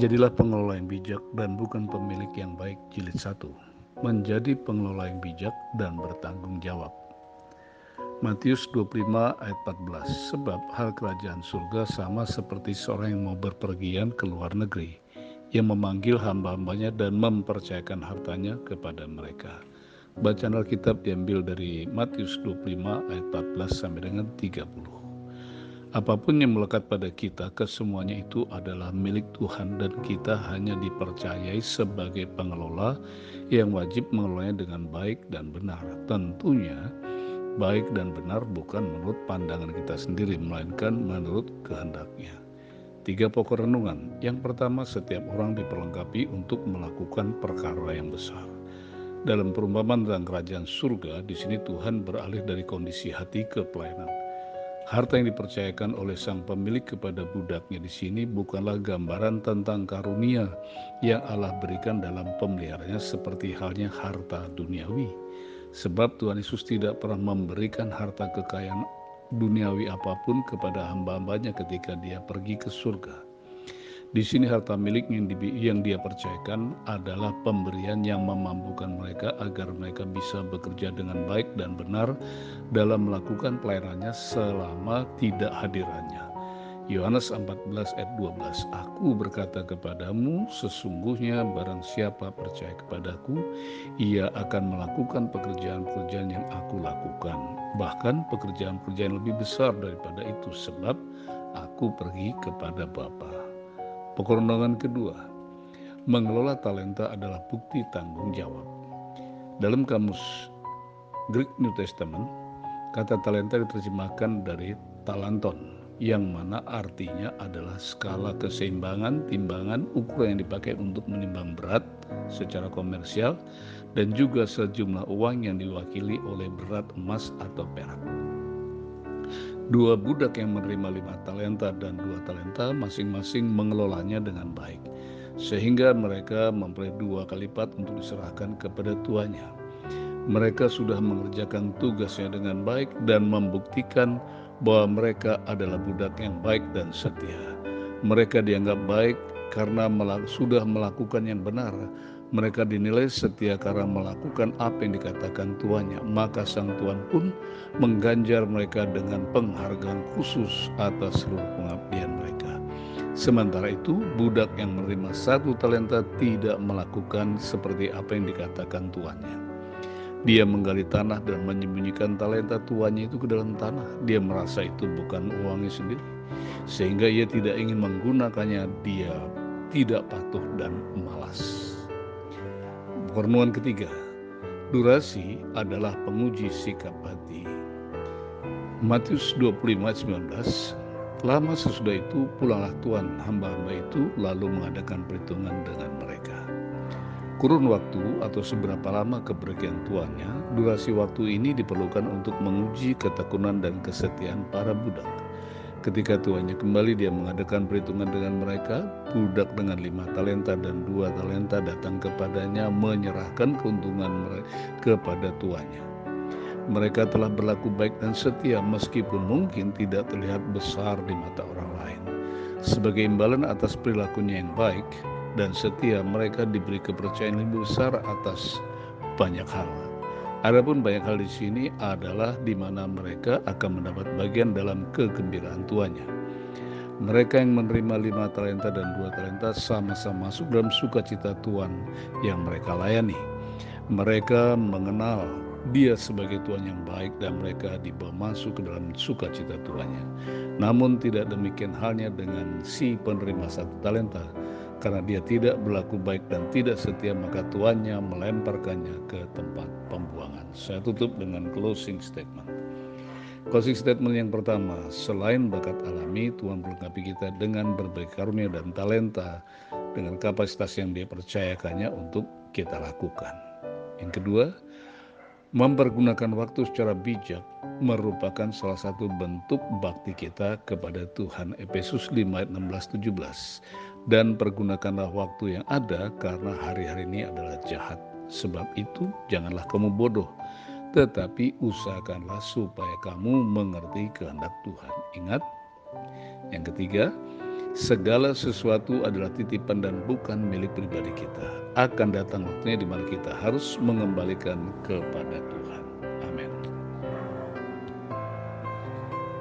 Jadilah pengelola yang bijak dan bukan pemilik yang baik. Jilid 1. Menjadi pengelola yang bijak dan bertanggung jawab. Matius 25 ayat 14. Sebab hal kerajaan surga sama seperti seorang yang mau berpergian ke luar negeri, yang memanggil hamba-hambanya dan mempercayakan hartanya kepada mereka. Bacaan Alkitab diambil dari Matius 25 ayat 14 sampai dengan 30. Apapun yang melekat pada kita, kesemuanya itu adalah milik Tuhan dan kita hanya dipercayai sebagai pengelola yang wajib mengelolanya dengan baik dan benar. Tentunya baik dan benar bukan menurut pandangan kita sendiri, melainkan menurut kehendaknya. 3 pokok renungan. Yang pertama, setiap orang diperlengkapi untuk melakukan perkara yang besar. Dalam perumpamaan tentang kerajaan surga, di sini Tuhan beralih dari kondisi hati ke pelayanan. Harta yang dipercayakan oleh sang pemilik kepada budaknya di sini bukanlah gambaran tentang karunia yang Allah berikan dalam pemeliharaannya seperti halnya harta duniawi. Sebab Tuhan Yesus tidak pernah memberikan harta kekayaan duniawi apapun kepada hamba-hambanya ketika dia pergi ke surga. Di sini harta milik yang dia percayakan adalah pemberian yang memampukan mereka agar mereka bisa bekerja dengan baik dan benar dalam melakukan pelayanannya selama tidak hadirannya. Yohanes 14 ayat 12. Aku berkata kepadamu, sesungguhnya barang siapa percaya kepadaku, ia akan melakukan pekerjaan-pekerjaan yang aku lakukan. Bahkan pekerjaan-pekerjaan lebih besar daripada itu, sebab aku pergi kepada Bapa. Pokok renungan kedua, mengelola talenta adalah bukti tanggung jawab. Dalam kamus Greek New Testament, kata talenta diterjemahkan dari talanton, yang mana artinya adalah skala keseimbangan, timbangan, ukuran yang dipakai untuk menimbang berat secara komersial, dan juga sejumlah uang yang diwakili oleh berat emas atau perak. 2 budak yang menerima 5 talenta dan 2 talenta masing-masing mengelolanya dengan baik, sehingga mereka memperoleh 2 kali lipat untuk diserahkan kepada tuannya. Mereka sudah mengerjakan tugasnya dengan baik dan membuktikan bahwa mereka adalah budak yang baik dan setia. Mereka dianggap baik karena sudah melakukan yang benar. Mereka dinilai setia karena melakukan apa yang dikatakan tuannya. Maka sang tuan pun mengganjar mereka dengan penghargaan khusus atas seluruh pengabdian mereka. Sementara itu, budak yang menerima 1 talenta tidak melakukan seperti apa yang dikatakan tuannya. Dia menggali tanah dan menyembunyikan talenta tuannya itu ke dalam tanah. Dia merasa itu bukan uangnya sendiri, sehingga ia tidak ingin menggunakannya. Dia tidak patuh dan malas. Renungan ketiga, durasi adalah penguji sikap hati. Matius 25 ayat 19. Lama sesudah itu pulanglah tuan hamba-hamba itu lalu mengadakan perhitungan dengan mereka. Kurun waktu atau seberapa lama kepergian tuannya, durasi waktu ini diperlukan untuk menguji ketekunan dan kesetiaan para budak. Ketika tuannya kembali, dia mengadakan perhitungan dengan mereka. Budak dengan 5 talenta dan 2 talenta datang kepadanya menyerahkan keuntungan mereka kepada tuannya. Mereka telah berlaku baik dan setia meskipun mungkin tidak terlihat besar di mata orang lain. Sebagai imbalan atas perilakunya yang baik dan setia, mereka diberi kepercayaan lebih besar atas banyak hal. Adapun banyak hal di sini adalah di mana mereka akan mendapat bagian dalam kegembiraan tuannya. Mereka yang menerima 5 talenta dan 2 talenta sama-sama masuk dalam sukacita Tuhan yang mereka layani. Mereka mengenal dia sebagai Tuhan yang baik dan mereka dibawa masuk ke dalam sukacita Tuhannya. Namun tidak demikian halnya dengan si penerima 1 talenta. Karena dia tidak berlaku baik dan tidak setia, maka tuannya melemparkannya ke tempat pembuangan. Saya tutup dengan closing statement. Closing statement yang pertama, selain bakat alami, Tuhan melengkapi kita dengan berbagai karunia dan talenta dengan kapasitas yang dia percayakannya untuk kita lakukan. Yang kedua, mempergunakan waktu secara bijak merupakan salah satu bentuk bakti kita kepada Tuhan. Efesus 5 ayat 16-17. Dan pergunakanlah waktu yang ada karena hari-hari ini adalah jahat. Sebab itu janganlah kamu bodoh, tetapi usahakanlah supaya kamu mengerti kehendak Tuhan. Ingat, yang ketiga, Segala sesuatu adalah titipan dan bukan milik pribadi kita. Akan datang waktunya di mana kita harus mengembalikan kepada Tuhan.